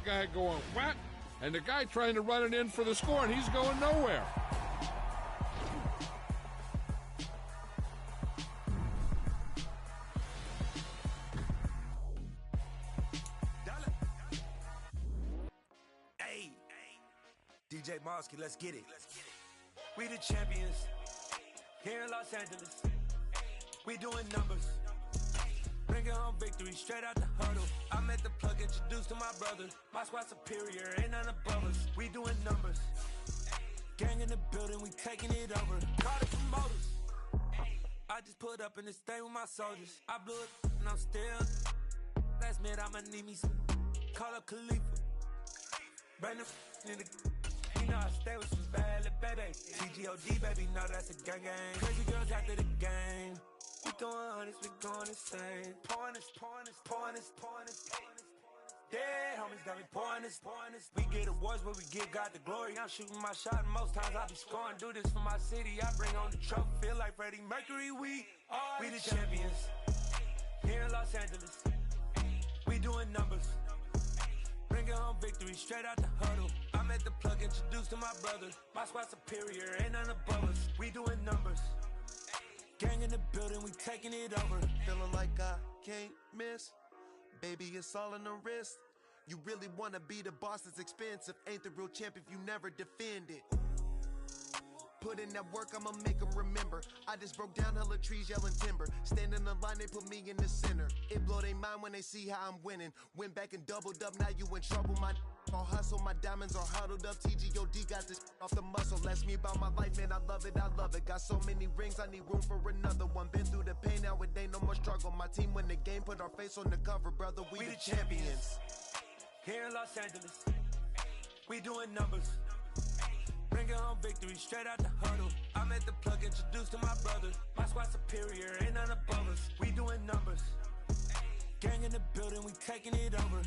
guy going, what? And the guy trying to run it in for the score, and he's going nowhere. Hey, DJ Mosky, let's get it. We the champions here in Los Angeles. We doing numbers. Bringing home victory straight out the huddle. I'm at the plug, introduced to my brother. My squad superior, ain't none above us. We doing numbers. Gang in the building, we taking it over. Call the promoters. I just put up in this thing with my soldiers. I blew it and I'm still. Last minute I'ma need me some. Call up Khalifa. Bring the in the. You know I stay with some bad little baby. TGOD baby, know that's a gang gang. Crazy girls after the game. We throwing hundreds, we going insane. Pouring this. Dead homies got me pouring this. We get awards, but we give God the glory. I'm shooting my shot, and most times I be scoring. Do this for my city, I bring on the trophy. Feel like Freddie Mercury, we the champions. Here in Los Angeles, we doing numbers. Bringing home victory straight out the huddle. I'm at the plug, introduced to my brother. My squad superior, ain't none above us. We doing numbers. Gang in the building, we taking it over. Feeling like I can't miss. Baby, it's all in the wrist. You really wanna be the boss, that's expensive. Ain't the real champ if you never defend it. Put in that work, I'ma make them remember. I just broke down hella trees, yelling timber. Stand in the line, they put me in the center. It blow their mind when they see how I'm winning. Went back and doubled up, now you in trouble. My all hustle, my diamonds are huddled up. TGOD got this off the muscle. Ask me about my life, man, I love it. Got so many rings, I need room for another one. Been through the pain, now it ain't no more struggle. My team win the game, put our face on the cover, brother. We the champions. Here in Los Angeles, we doing numbers. Bringing home victory straight out the huddle. I'm at the plug, introduced to my brother. My squad superior, ain't none above us. We doing numbers. Gang in the building, we taking it over.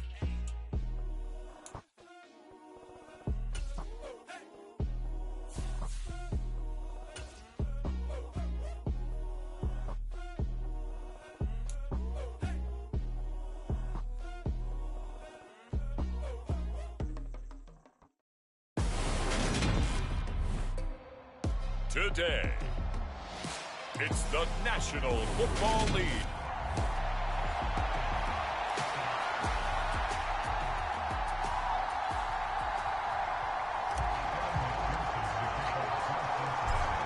Today, it's the National Football League.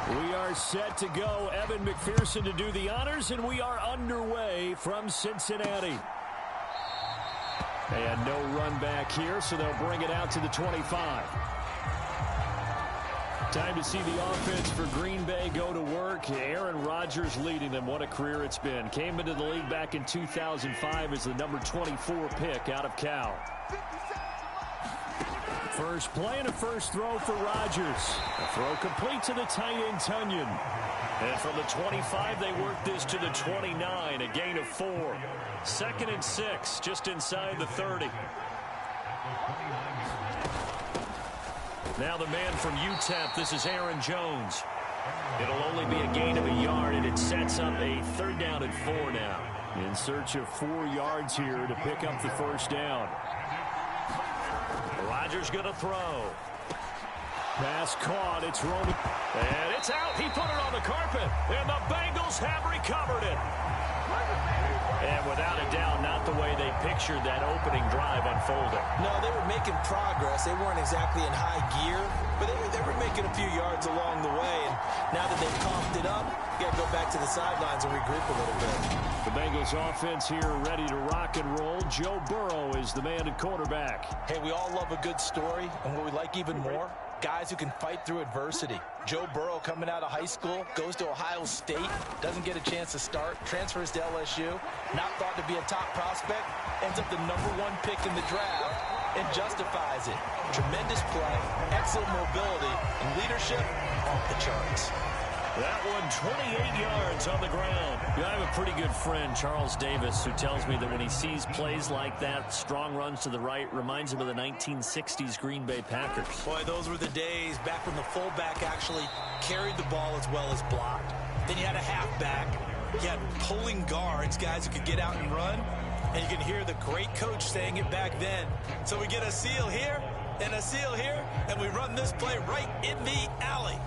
We are set to go. Evan McPherson to do the honors, and we are underway from Cincinnati. And no run back here, so they'll bring it out to the 25. Time to see the offense for Green Bay go to work. Aaron Rodgers leading them. What a career it's been. Came into the league back in 2005 as the number 24 pick out of Cal. First play and a first throw for Rodgers. A throw complete to the tight end, Tunyon. And from the 25, they work this to the 29, a gain of 4. 2nd and 6, just inside the 30. Now the man from UTEP, this is Aaron Jones. It'll only be a gain of a yard, and it sets up a 3rd down and 4 now. In search of 4 yards here to pick up the first down. Rodgers going to throw. Pass caught, it's Roman. And it's out, he put it on the carpet, and the Bengals have recovered it. And without a doubt, not the way they pictured that opening drive unfolding. No, they were making progress. They weren't exactly in high gear, but they were making a few yards along the way. And now that they've coughed it up, you got to go back to the sidelines and regroup a little bit. The Bengals offense here ready to rock and roll. Joe Burrow is the man at quarterback. Hey, we all love a good story, and what we like even more, guys who can fight through adversity. Joe Burrow coming out of high school, goes to Ohio State, doesn't get a chance to start, transfers to LSU, not thought to be a top prospect, ends up the #1 pick in the draft, and justifies it. Tremendous play, excellent mobility, and leadership off the charts. That one 28 yards on the ground. Yeah, I have a pretty good friend, Charles Davis, who tells me that when he sees plays like that, strong runs to the right, reminds him of the 1960s Green Bay Packers. Boy, those were the days back when the fullback actually carried the ball as well as blocked. Then you had a halfback. You had pulling guards, guys who could get out and run. And you can hear the great coach saying it back then. So we get a seal here and a seal here, and we run this play right in the alley.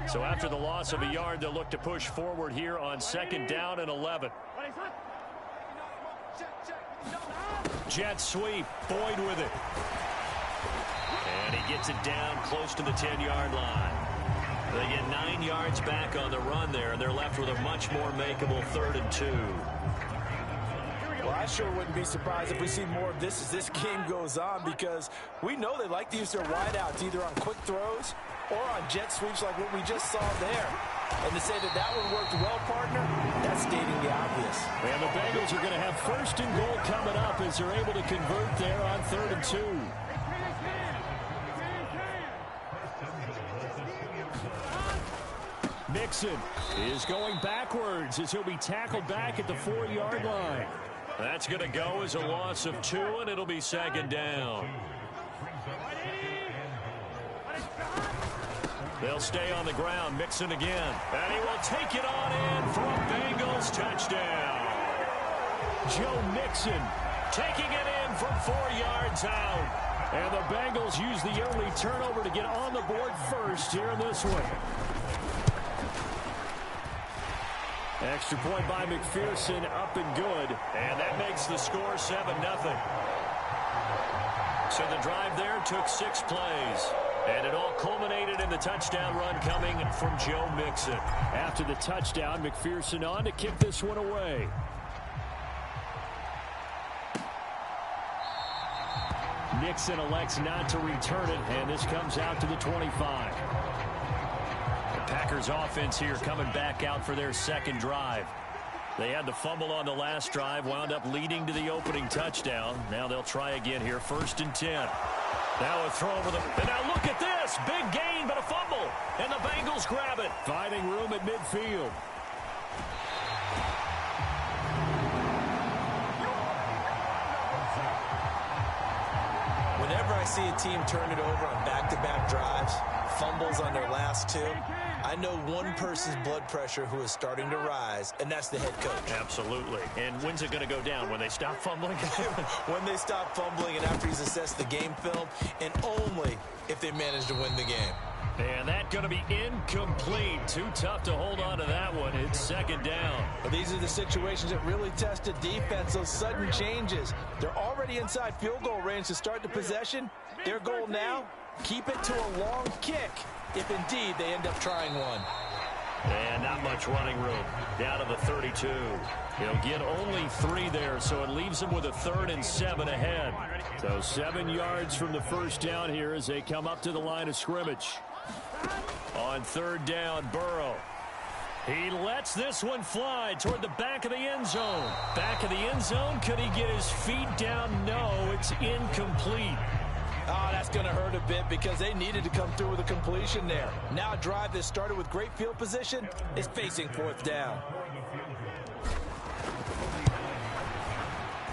So after the loss of a yard, they'll look to push forward here on 2nd down and 11. Jet sweep, Boyd with it. And he gets it down close to the 10-yard line. They get 9 yards back on the run there, and they're left with a much more makeable 3rd and 2. Well, I sure wouldn't be surprised if we see more of this as this game goes on, because we know they like to use their wideouts either on quick throws or on jet sweeps like what we just saw there. And to say that that one worked well, partner, that's stating the obvious. And the Bengals are going to have 1st and goal coming up as they're able to convert there on 3rd and 2. Mixon is going backwards as he'll be tackled back at the 4-yard line. That's going to go as a loss of 2, and it'll be 2nd down. They'll stay on the ground. Mixon again. And he will take it on in for a Bengals touchdown. Joe Mixon taking it in from 4 yards out. And the Bengals use the early turnover to get on the board first here in this one. Extra point by McPherson, up and good. And that makes the score 7-0. So the drive there took 6 plays. And it all culminated in the touchdown run coming from Joe Mixon. After the touchdown, McPherson on to kick this one away. Mixon elects not to return it, and this comes out to the 25. The Packers offense here coming back out for their 2nd drive. They had the fumble on the last drive, wound up leading to the opening touchdown. Now they'll try again here, 1st and 10. Now a throw over the... And now look at this. Big gain, but a fumble. And the Bengals grab it. Finding room at midfield. Whenever I see a team turn it over on back-to-back drives, fumbles on their last 2, I know one person's blood pressure who is starting to rise, and that's the head coach. Absolutely. And when's it going to go down? When they stop fumbling? When they stop fumbling and after he's assessed the game film, and only if they manage to win the game. And that going to be incomplete. Too tough to hold on to that one. It's 2nd down. But these are the situations that really test a defense, those sudden changes. They're already inside field goal range to start the possession. Their goal now, keep it to a long kick, if indeed they end up trying one. And not much running room. Down to the 32. He'll get only 3 there, so it leaves him with a 3rd and 7 ahead. So 7 yards from the first down here as they come up to the line of scrimmage. On 3rd down, Burrow. He lets this one fly toward the back of the end zone. Back of the end zone. Could he get his feet down? No, it's incomplete. Oh, that's going to hurt a bit because they needed to come through with a completion there. Now a drive that started with great field position is facing 4th down.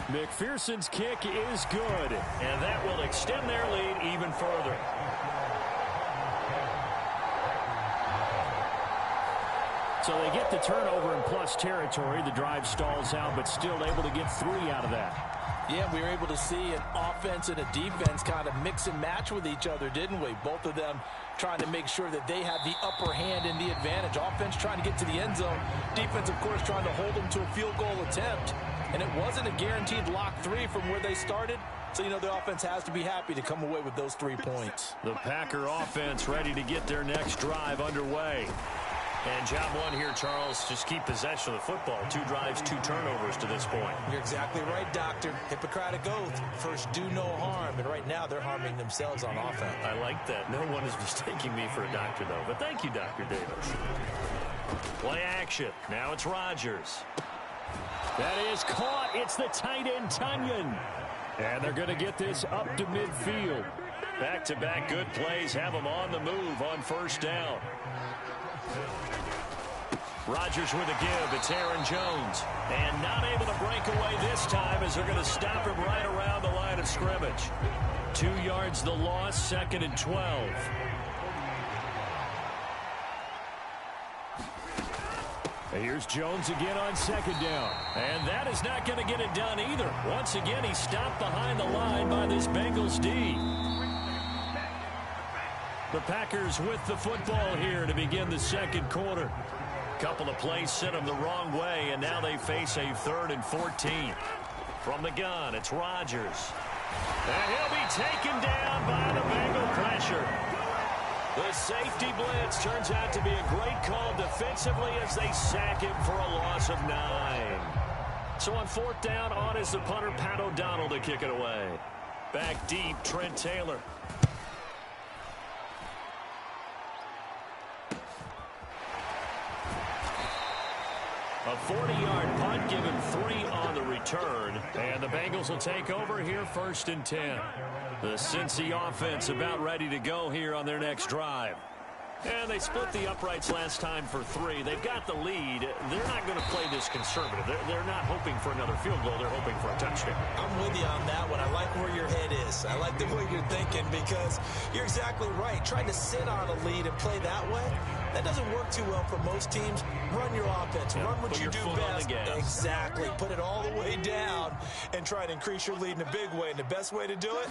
McPherson's kick is good, and that will extend their lead even further. So they get the turnover in plus territory. The drive stalls out, but still able to get 3 out of that. Yeah, we were able to see an offense and a defense kind of mix and match with each other, didn't we? Both of them trying to make sure that they have the upper hand and the advantage. Offense trying to get to the end zone. Defense, of course, trying to hold them to a field goal attempt. And it wasn't a guaranteed lock 3 from where they started. So, you know, the offense has to be happy to come away with those 3 points. The Packer offense ready to get their next drive underway. And job one here, Charles, just keep possession of the football. 2 drives, 2 turnovers to this point. You're exactly right, Doctor. Hippocratic oath. First, do no harm. And right now, they're harming themselves on offense. I like that. No one is mistaking me for a doctor, though. But thank you, Dr. Davis. Play action. Now it's Rodgers. That is caught. It's the tight end, Tunyon. And they're going to get this up to midfield. Back-to-back good plays have them on the move on 1st down. Rodgers with a give. It's Aaron Jones. And not able to break away this time as they're going to stop him right around the line of scrimmage. 2 yards the loss, 2nd and 12. Here's Jones again on second down. And that is not going to get it done either. Once again, he's stopped behind the line by this Bengals D. The Packers with the football here to begin the second quarter. Couple of plays sent them the wrong way, and now they face a 3rd and 14. From the gun, it's Rodgers. And he'll be taken down by the Bengal pressure. The safety blitz turns out to be a great call defensively as they sack him for a loss of 9. So on 4th down, on is the punter, Pat O'Donnell, to kick it away. Back deep, Trent Taylor. A 40-yard punt, given 3 on the return. And the Bengals will take over here, 1st and 10. The Cincy offense about ready to go here on their next drive. And they split the uprights last time for 3. They've got the lead. They're not going to play this conservative. They're not hoping for another field goal. They're hoping for a touchdown. I'm with you on that one. I like where your head is. I like the way you're thinking because you're exactly right. Trying to sit on a lead and play that way, that doesn't work too well for most teams. Run your offense. Run what you do best. Exactly. Put it all the way down and try to increase your lead in a big way. And the best way to do it,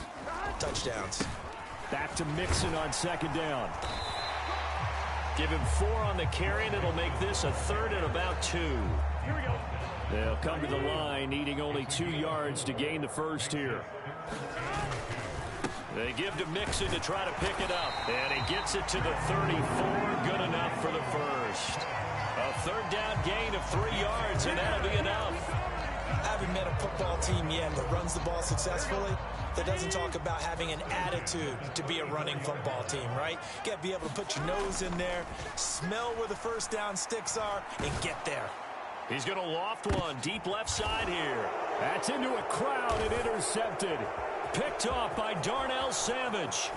touchdowns. Back to Mixon on 2nd down. Give him 4 on the carry, and it'll make this a 3rd and about 2. Here we go. They'll come to the line, needing only 2 yards to gain the first here. They give to Mixon to try to pick it up, and he gets it to the 34. Good enough for the first. A 3rd down gain of 3 yards, and that'll be enough. I haven't met a football team yet that runs the ball successfully that doesn't talk about having an attitude to be a running football team, right? You got to be able to put your nose in there, smell where the first down sticks are, and get there. He's going to loft one deep left side here. That's into a crowd and intercepted. Picked off by Darnell Savage.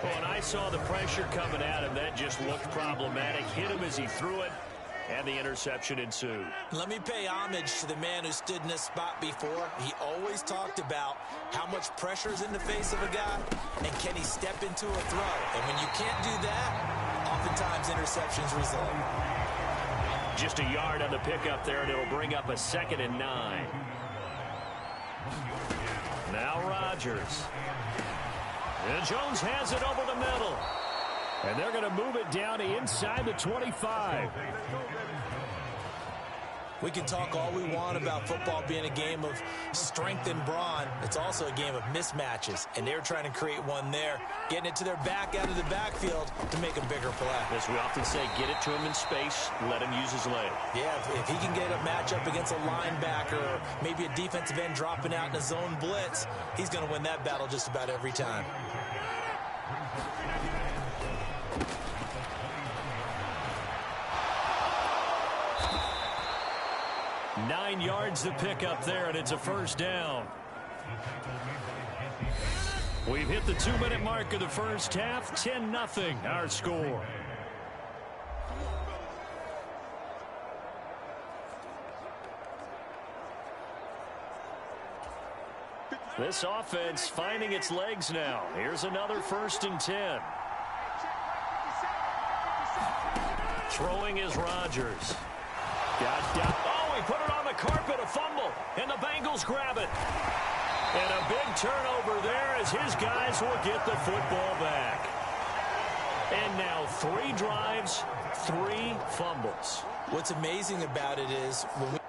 When I saw the pressure coming at him, that just looked problematic. Hit him as he threw it, and the interception ensued. Let me pay homage to the man who stood in this spot before. He always talked about how much pressure is in the face of a guy, and can he step into a throw. And when you can't do that, oftentimes interceptions result. Just a yard on the pickup there, and it'll bring up a 2nd and 9. Now Rodgers. And Jones has it over the middle. And they're going to move it down to inside the 25. We can talk all we want about football being a game of strength and brawn. It's also a game of mismatches, and they're trying to create one there, getting it to their back out of the backfield to make a bigger play. As we often say, get it to him in space, let him use his leg. Yeah, if he can get a matchup against a linebacker or maybe a defensive end dropping out in a zone blitz, he's going to win that battle just about every time. Nine yards to pick up there, and it's a first down. We've hit the 2-minute mark of the first half. 10-0 our score. This offense finding its legs now. Here's another 1st and 10. Throwing is Rodgers. Got down. Oh, he put it on the carpet, a fumble, and the Bengals grab it. And a big turnover there as his guys will get the football back. And now 3 drives, 3 fumbles. What's amazing about it is when we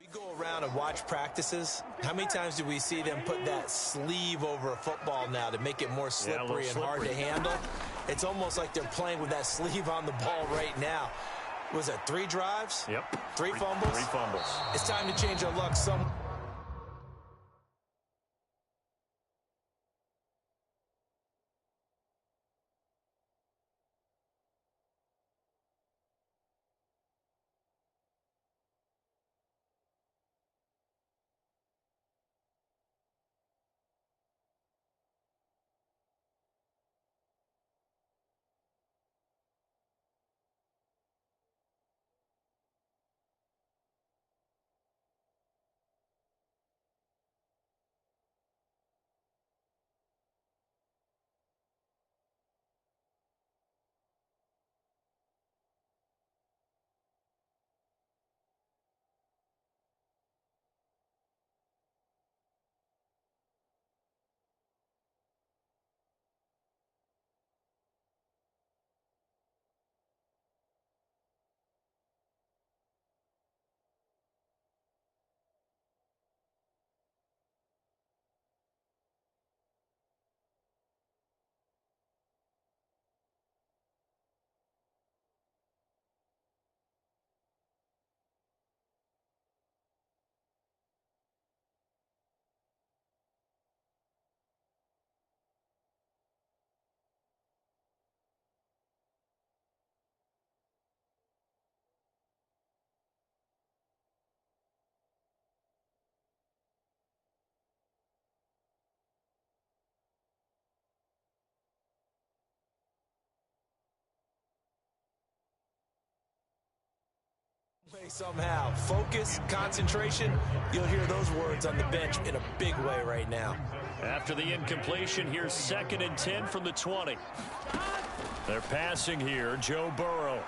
We go around and watch practices. How many times do we see them put that sleeve over a football now to make it more slippery and hard to handle? It's almost like they're playing with that sleeve on the ball right now. Was it 3 drives? Yep. 3 fumbles? 3 fumbles. It's time to change our luck some. Somehow, focus, concentration, you'll hear those words on the bench in a big way right now. After the incompletion, here's 2nd and 10 from the 20. They're passing here, Joe Burrow.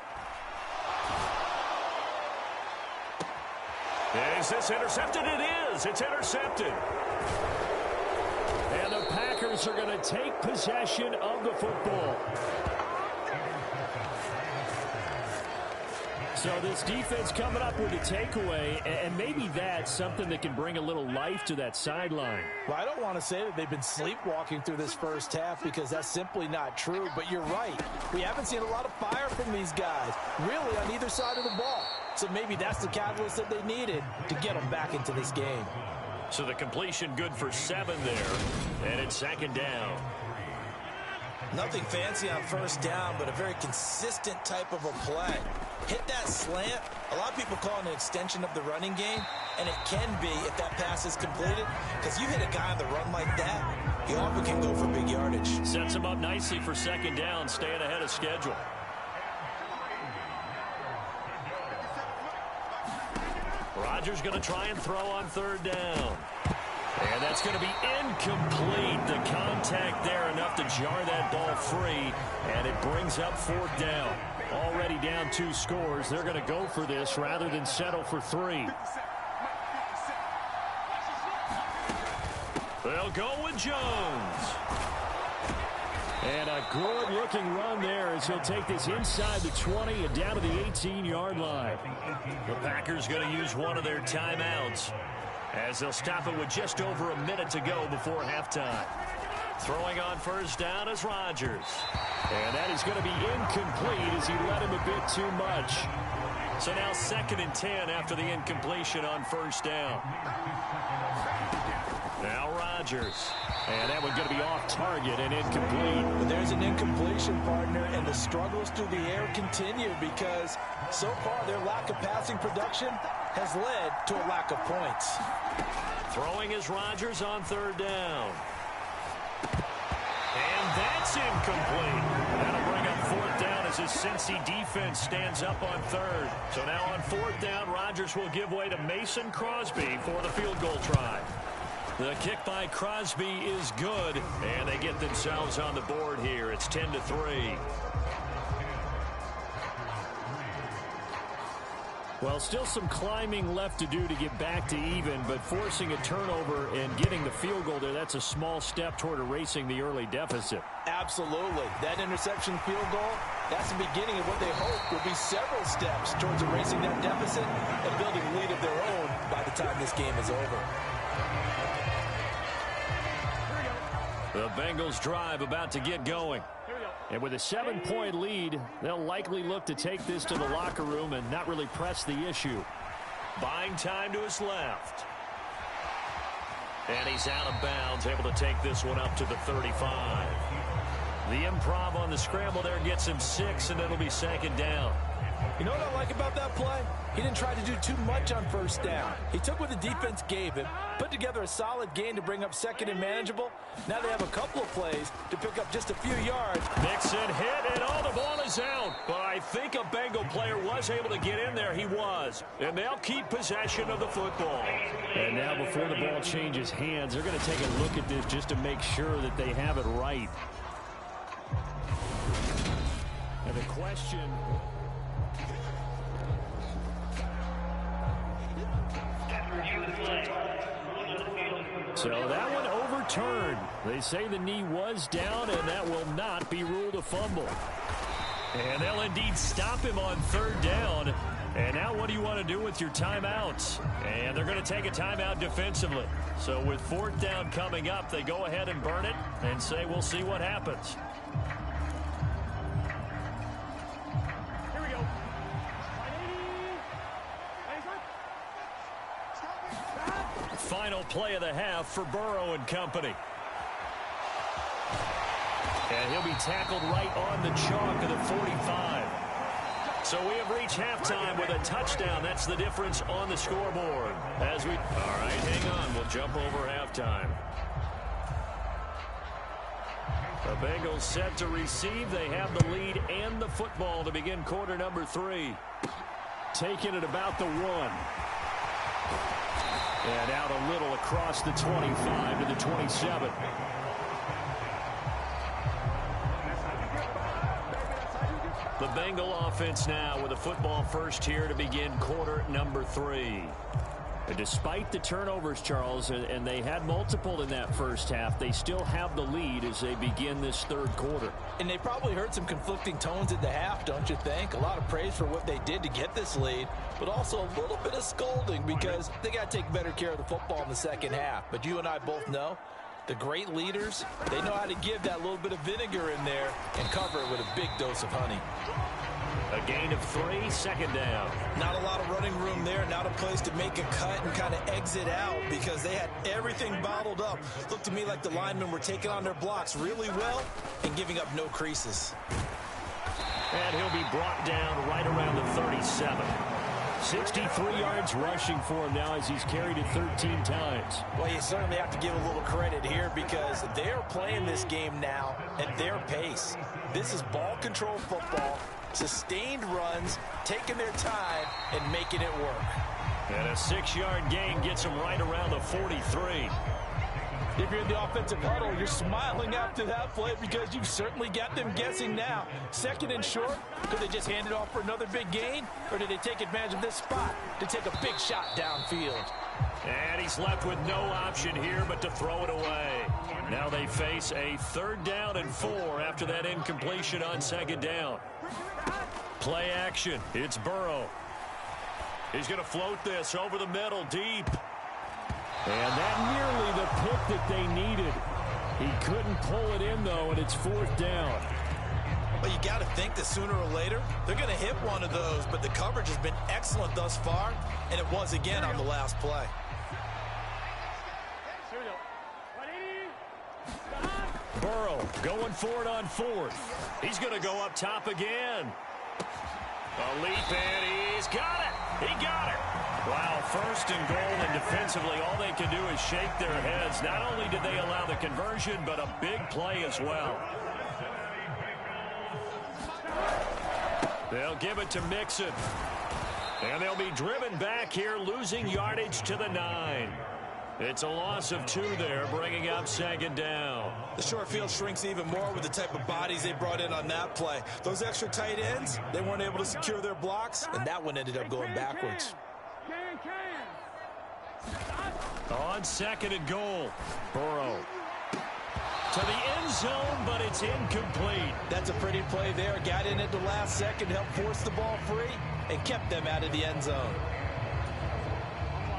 Is this intercepted? It is. It's intercepted. And the Packers are going to take possession of the football. So this defense coming up with a takeaway, and maybe that's something that can bring a little life to that sideline. Well, I don't want to say that they've been sleepwalking through this first half because that's simply not true, but you're right. We haven't seen a lot of fire from these guys, really, on either side of the ball. So maybe that's the catalyst that they needed to get them back into this game. So the completion good for 7 there, and it's 2nd down. Nothing fancy on first down, but a very consistent type of a play. Hit that slant. A lot of people call it an extension of the running game, and it can be if that pass is completed, because you hit a guy on the run like that, he often can go for big yardage. Sets him up nicely for 2nd down, staying ahead of schedule. Rodgers going to try and throw on 3rd down. And that's going to be incomplete. The contact there enough to jar that ball free, and it brings up 4th down. Already down 2 scores. They're going to go for this rather than settle for 3. They'll go with Jones. And a good-looking run there as he'll take this inside the 20 and down to the 18-yard line. The Packers going to use one of their timeouts as they'll stop it with just over a minute to go before halftime. Throwing on 1st down is Rodgers. And that is going to be incomplete as he led him a bit too much. So now 2nd and 10 after the incompletion on 1st down. Now Rodgers. And that one's going to be off target and incomplete. But there's an incompletion, partner, and the struggles through the air continue because so far their lack of passing production has led to a lack of points. Throwing is Rodgers on 3rd down. And that's incomplete. That'll bring up 4th down as his Cincy defense stands up on 3rd. So now on 4th down, Rodgers will give way to Mason Crosby for the field goal try. The kick by Crosby is good, and they get themselves on the board here. It's 10-3. Well, still some climbing left to do to get back to even, but forcing a turnover and getting the field goal there, that's a small step toward erasing the early deficit. Absolutely. That interception field goal, that's the beginning of what they hope will be several steps towards erasing that deficit and building a lead of their own by the time this game is over. The Bengals drive about to get going. And with a 7-point lead, they'll likely look to take this to the locker room and not really press the issue. Buying time to his left. And he's out of bounds, able to take this one up to the 35. The improv on the scramble there gets him 6, and it'll be 2nd down. You know what I like about that play? He didn't try to do too much on 1st down. He took what the defense gave him, put together a solid gain to bring up 2nd and manageable. Now they have a couple of plays to pick up just a few yards. Mixon hit, and the ball is out. But I think a Bengal player was able to get in there. He was. And they'll keep possession of the football. And now before the ball changes hands, they're going to take a look at this just to make sure that they have it right. And the question... So that one overturned. They say the knee was down, and that will not be ruled a fumble. And they'll indeed stop him on 3rd down. And now what do you want to do with your timeouts? And they're going to take a timeout defensively. So with 4th down coming up, they go ahead and burn it and say we'll see what happens. Here we go. Final play of the half for Burrow and company. And he'll be tackled right on the chalk of the 45. So we have reached halftime with a touchdown. That's the difference on the scoreboard. All right, hang on. We'll jump over halftime. The Bengals set to receive. They have the lead and the football to begin quarter number 3. Taking it about the 1. And out a little across the 25 to the 27. The Bengal offense now with a football first here to begin quarter number 3. And despite the turnovers, Charles, and they had multiple in that first half, they still have the lead as they begin this 3rd quarter. And they probably heard some conflicting tones at the half, don't you think? A lot of praise for what they did to get this lead, but also a little bit of scolding because they got to take better care of the football in the 2nd half. But you and I both know the great leaders, they know how to give that little bit of vinegar in there and cover it with a big dose of honey. A gain of 3, 2nd down. Not a lot of running room there, not a place to make a cut and kind of exit out because they had everything bottled up. Looked to me like the linemen were taking on their blocks really well and giving up no creases. And he'll be brought down right around the 37. 63 yards rushing for him now as he's carried it 13 times. Well, you certainly have to give a little credit here because they're playing this game now at their pace. This is ball control football. Sustained runs, taking their time, and making it work. And a 6-yard gain gets them right around the 43. If you're in the offensive huddle, you're smiling after that play because you've certainly got them guessing now. 2nd and short, could they just hand it off for another big gain? Or did they take advantage of this spot to take a big shot downfield? And he's left with no option here but to throw it away. Now they face a 3rd down and 4 after that incompletion on 2nd down. Play action. It's Burrow. He's going to float this over the middle deep. And that nearly the pick that they needed. He couldn't pull it in, though, and it's 4th down. Well, you got to think that sooner or later they're going to hit one of those, but the coverage has been excellent thus far, and it was again on the last play. Burrow going for it on 4th. He's going to go up top again. A leap, and he's got it. He got it. Wow, 1st and goal, and defensively all they can do is shake their heads. Not only did they allow the conversion, but a big play as well. They'll give it to Mixon. And they'll be driven back here, losing yardage to the 9. It's a loss of 2 there, bringing up 2nd down. The short field shrinks even more with the type of bodies they brought in on that play. Those extra tight ends, they weren't able to secure their blocks, and that one ended up going backwards. On 2nd and goal, Burrow to the end zone, but it's incomplete. That's a pretty play there. Got in at the last second, helped force the ball free, and kept them out of the end zone.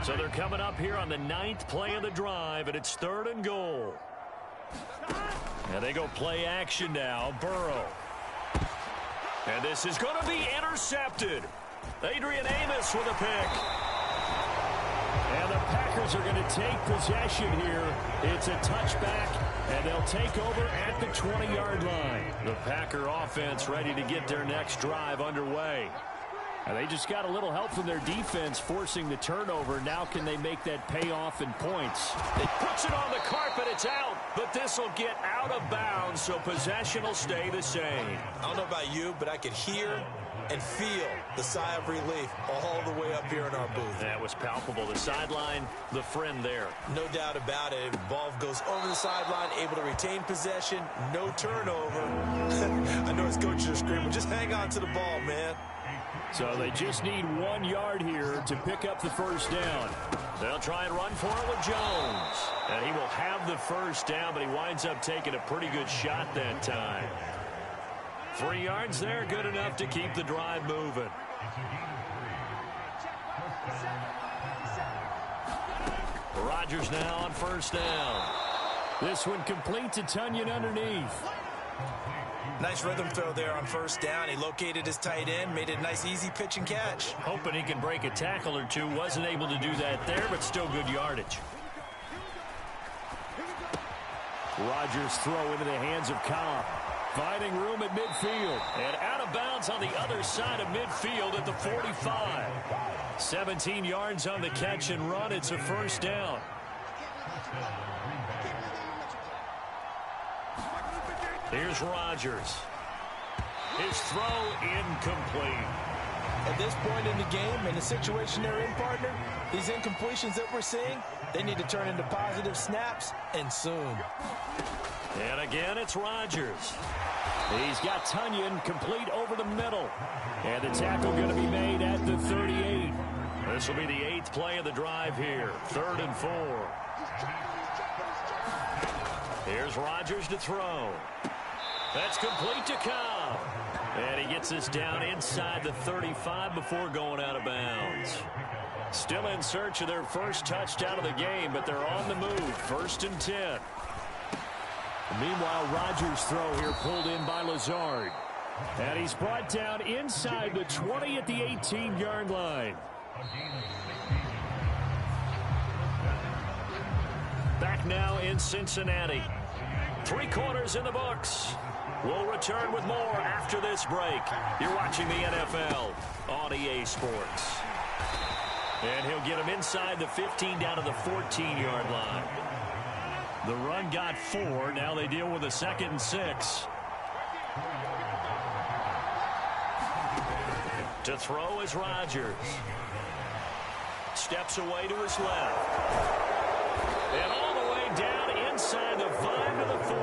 So they're coming up here on the 9th play of the drive, and it's 3rd and goal. And they go play action now. Burrow. And this is going to be intercepted. Adrian Amos with a pick. And the Packers are going to take possession here. It's a touchback, and they'll take over at the 20-yard line. The Packer offense ready to get their next drive underway. And they just got a little help from their defense forcing the turnover. Now can they make that payoff in points? They puts it on the carpet. It's out. But this will get out of bounds, so possession will stay the same. I don't know about you, but I could hear and feel the sigh of relief all the way up here in our booth. That was palpable. The sideline, the friend there. No doubt about it. Ball goes over the sideline, able to retain possession, no turnover. I know his coaches are screaming, just hang on to the ball, man. So they just need 1 yard here to pick up the first down. They'll try and run for it with Jones. And he will have the first down, but he winds up taking a pretty good shot that time. 3 yards there, good enough to keep the drive moving. Rodgers now on first down. This one complete to Tunyon underneath. Nice rhythm throw there on first down. He located his tight end, made it a nice easy pitch and catch. Hoping he can break a tackle or two. Wasn't able to do that there, but still good yardage. Rodgers throw into the hands of Cobb. Finding room at midfield. And out of bounds on the other side of midfield at the 45. 17 yards on the catch and run. It's a first down. Here's Rodgers. His throw incomplete. At this point in the game, in the situation they're in, partner, these incompletions that we're seeing, they need to turn into positive snaps, and soon. And again, it's Rodgers. He's got Tunyon complete over the middle. And the tackle going to be made at the 38. This will be the 8th play of the drive here. 3rd and 4. Here's Rodgers to throw. That's complete to Cobb. And he gets this down inside the 35 before going out of bounds. Still in search of their first touchdown of the game, but they're on the move. 1st and 10. Meanwhile, Rodgers' throw here pulled in by Lazard. And he's brought down inside the 20 at the 18-yard line. Back now in Cincinnati. 3 quarters in the books. We'll return with more after this break. You're watching the NFL on EA Sports. And he'll get him inside the 15 down to the 14-yard line. The run got 4. Now they deal with a 2nd and 6. To throw is Rodgers. Steps away to his left. And all the way down inside the 5 to the 4.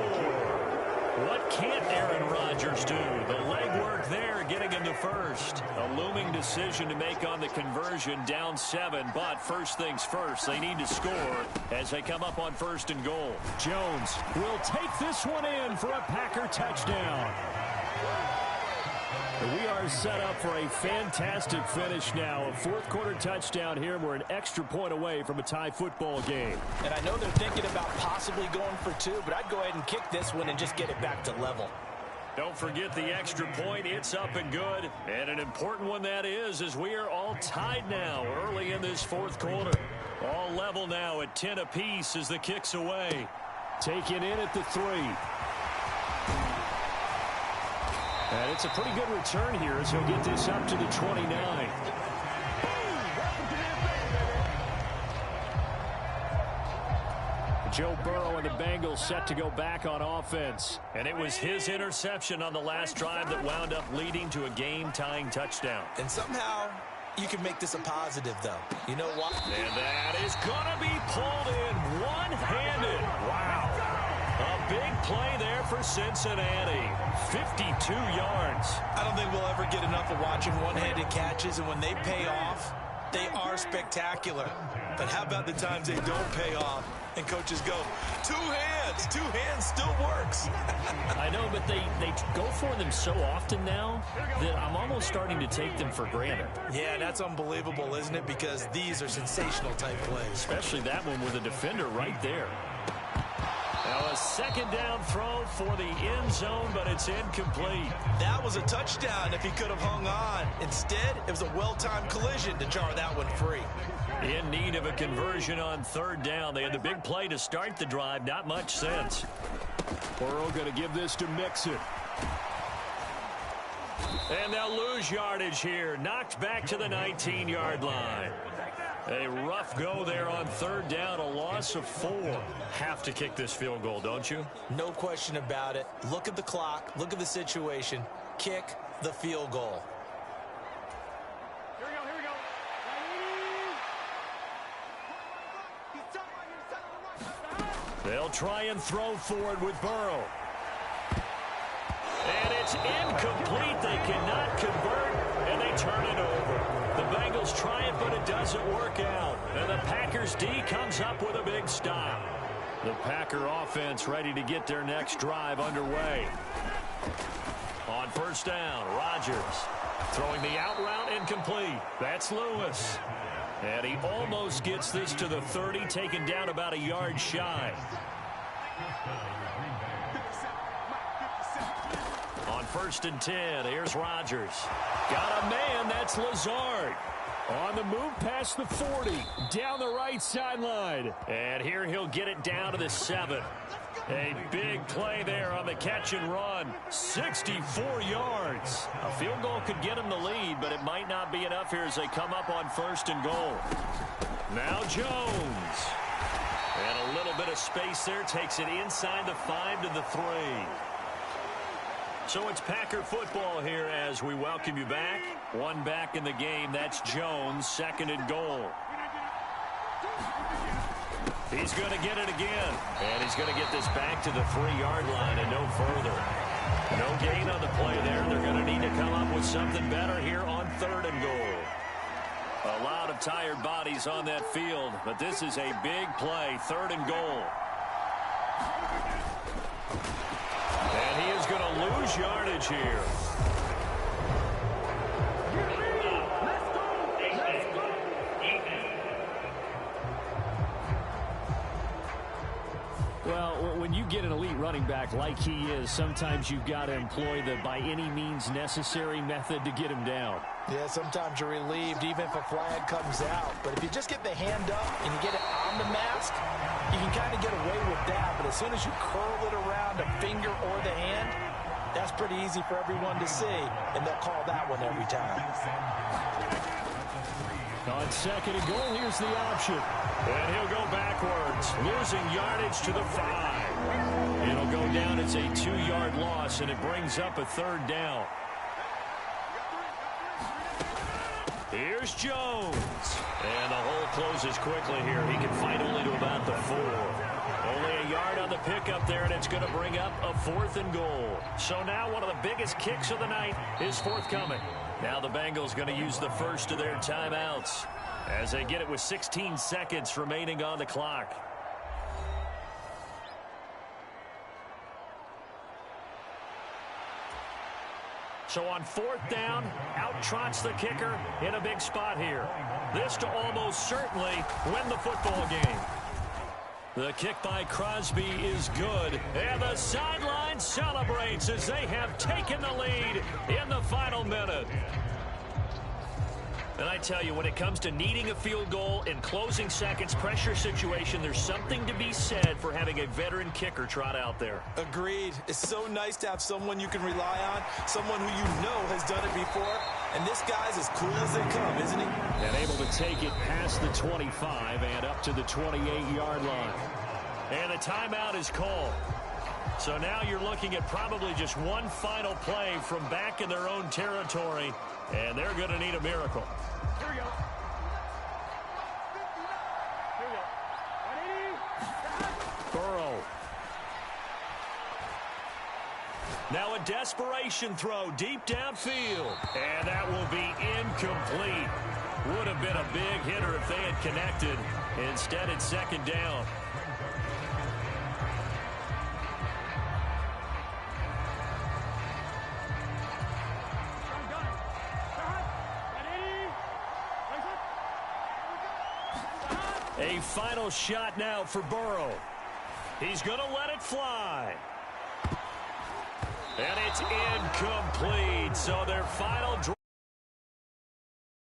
What can't Aaron Rodgers do? The legwork there getting him to first. A looming decision to make on the conversion, down 7. But first things first, they need to score as they come up on 1st and goal. Jones will take this one in for a Packer touchdown. We are set up for a fantastic finish now. A 4th quarter touchdown here. We're an extra point away from a tie football game. And I know they're thinking about possibly going for 2, but I'd go ahead and kick this one and just get it back to level. Don't forget the extra point. It's up and good. And an important one that is, as we are all tied now early in this 4th quarter. All level now at 10 apiece as the kick's away. Taken in at the 3. And it's a pretty good return here as he'll get this up to the 29. Joe Burrow and the Bengals set to go back on offense. And it was his interception on the last drive that wound up leading to a game-tying touchdown. And somehow You can make this a positive, though. You know what? And that is going to be pulled in one-handed. Wow. A big play there for Cincinnati. 52 yards. I don't think we'll ever get enough of watching one-handed catches, and when they pay off, they are spectacular. But how about the times they don't pay off and coaches go, two hands still works. I know, but they go for them so often now that I'm almost starting to take them for granted. Yeah, that's unbelievable, isn't it? Because these are sensational type plays. Especially that one with a defender right there. Now a second down throw for the end zone, but it's incomplete. That was a touchdown if he could have hung on. Instead, it was a well-timed collision to jar that one free. In need of a conversion on third down. They had the big play to start the drive. Not much sense. Burrow going to give this to Mixon. And they'll lose yardage here. Knocked back to the 19-yard line. A rough go there on third down, a loss of 4. Have to kick this field goal, don't you? No question about it. Look at the clock. Look at the situation. Kick the field goal. Here we go. They'll try and throw forward with Burrow. And it's incomplete. They cannot convert, and they turn it over. The Bengals try it, but it doesn't work out. And the Packers D comes up with a big stop. The Packer offense ready to get their next drive underway. On first down, Rodgers throwing the out route incomplete. That's Lewis. And he almost gets this to the 30, taken down about a yard shy. On first and 10, here's Rodgers. Got a man, that's Lazard. On the move past the 40, down the right sideline. And here he'll get it down to the 7. A big play there on the catch and run. 64 yards. A field goal could get him the lead, but it might not be enough here as they come up on first and goal. Now Jones. And a little bit of space there. Takes it inside the 5 to the 3. So it's Packer football here as we welcome you back. One back in the game. That's Jones. Second and goal. He's going to get it again. And he's going to get this back to the 3-yard line and no further. No gain on the play there. They're going to need to come up with something better here on third and goal. A lot of tired bodies on that field, but this is a big play. Third and goal. And he is going to lose yardage here. Well, when you get an elite running back like he is, sometimes you've got to employ the by any means necessary method to get him down. Yeah, sometimes you're relieved even if a flag comes out. But if you just get the hand up and you get it on the mask, you can kind of get away with that. But as soon as you curl it around a finger or the hand, that's pretty easy for everyone to see. And they'll call that one every time. On second and goal, here's the option. And he'll go backwards, losing yardage to the 5. It'll go down. It's a 2-yard loss, and it brings up a third down. Here's Jones. And the hole closes quickly here. He can fight only to about the 4. Only a yard on the pickup there, and it's going to bring up a 4th and goal. So now one of the biggest kicks of the night is forthcoming. Now the Bengals going to use the first of their timeouts as they get it with 16 seconds remaining on the clock. So on fourth down, out trots the kicker in a big spot here. This to almost certainly win the football game. The kick by Crosby is good, and the sideline celebrates as they have taken the lead in the final minute. And I tell you, when it comes to needing a field goal in closing seconds, pressure situation, there's something to be said for having a veteran kicker trot out there. Agreed. It's so nice to have someone you can rely on, someone who you know has done it before. And this guy's as cool as they come, isn't he? And able to take it past the 25 and up to the 28-yard line. And the timeout is called. So now you're looking at probably just one final play from back in their own territory, and they're going to need a miracle. Here we go. Here we go. Burrow. Now a desperation throw deep downfield. And that will be incomplete. Would have been a big hitter if they had connected. Instead, it's second down. A final shot now for Burrow. He's going to let it fly. And it's incomplete. So their final drive.